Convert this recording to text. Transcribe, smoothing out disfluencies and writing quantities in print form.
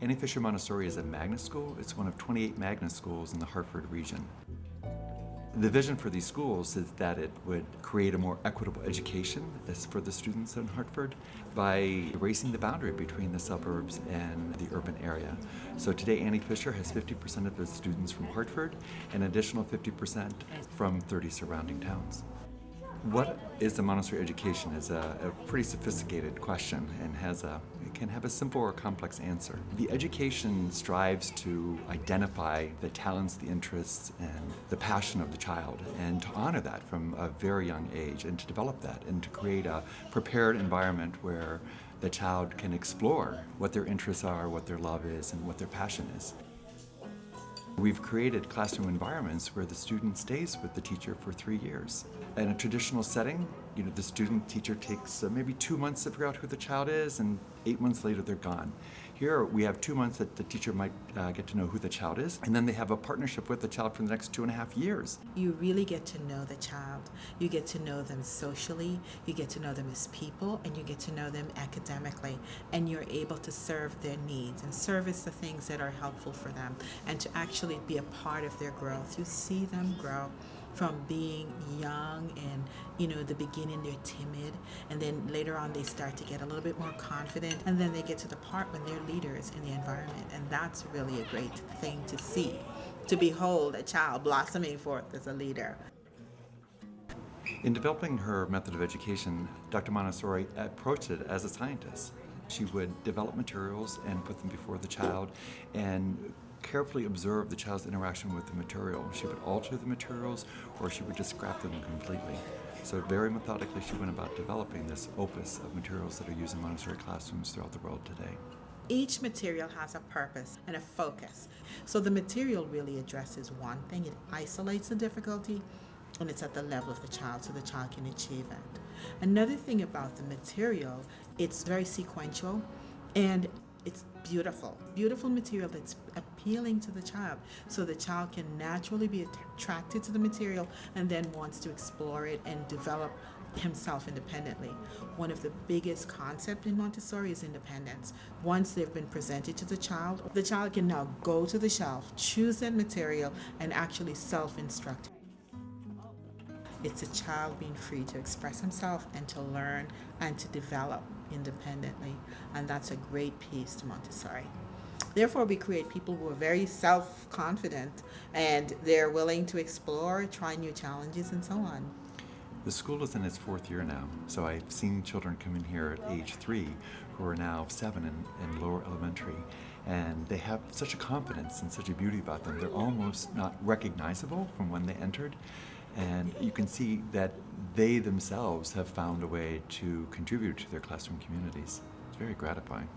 Annie Fisher Montessori is a magnet school. It's one of 28 magnet schools in the Hartford region. The vision for these schools is that it would create a more equitable education for the students in Hartford by erasing the boundary between the suburbs and the urban area. So today Annie Fisher has 50% of the students from Hartford and an additional 50% from 30 surrounding towns. What is a Montessori education is a pretty sophisticated question and it can have a simple or complex answer. The education strives to identify the talents, the interests, and the passion of the child, and to honor that from a very young age, and to develop that, and to create a prepared environment where the child can explore what their interests are, what their love is, and what their passion is. We've created classroom environments where the student stays with the teacher for 3 years. In a traditional setting, the student-teacher takes maybe 2 months to figure out who the child is, and 8 months later they're gone. Here we have 2 months that the teacher might get to know who the child is, and then they have a partnership with the child for the next 2.5 years. You really get to know the child. You get to know them socially, you get to know them as people, and you get to know them academically. And you're able to serve their needs and service the things that are helpful for them, and to actually be a part of their growth. You see them grow from being young, and the beginning they're timid, and then later on they start to get a little bit more confident, and then they get to the part when they're leaders in the environment. And that's really a great thing to see, to behold a child blossoming forth as a leader. In developing her method of education, Dr. Montessori approached it as a scientist. She would develop materials and put them before the child and carefully observe the child's interaction with the material. She would alter the materials, or she would just scrap them completely. So very methodically she went about developing this opus of materials that are used in Montessori classrooms throughout the world today. Each material has a purpose and a focus. So the material really addresses one thing. It isolates the difficulty, and it's at the level of the child so the child can achieve it. Another thing about the material, it's very sequential, and it's beautiful material that's appealing to the child, so the child can naturally be attracted to the material and then wants to explore it and develop himself independently. One of the biggest concepts in Montessori is independence. Once they've been presented to the child can now go to the shelf, choose that material, and actually self-instruct. It's a child being free to express himself and to learn and to develop independently. And that's a great piece to Montessori. Therefore, we create people who are very self-confident, and they're willing to explore, try new challenges, and so on. The school is in its 4th year now, so I've seen children come in here at age 3 who are now 7 in lower elementary, and they have such a confidence and such a beauty about them. They're almost not recognizable from when they entered, and you can see that they themselves have found a way to contribute to their classroom communities. It's very gratifying.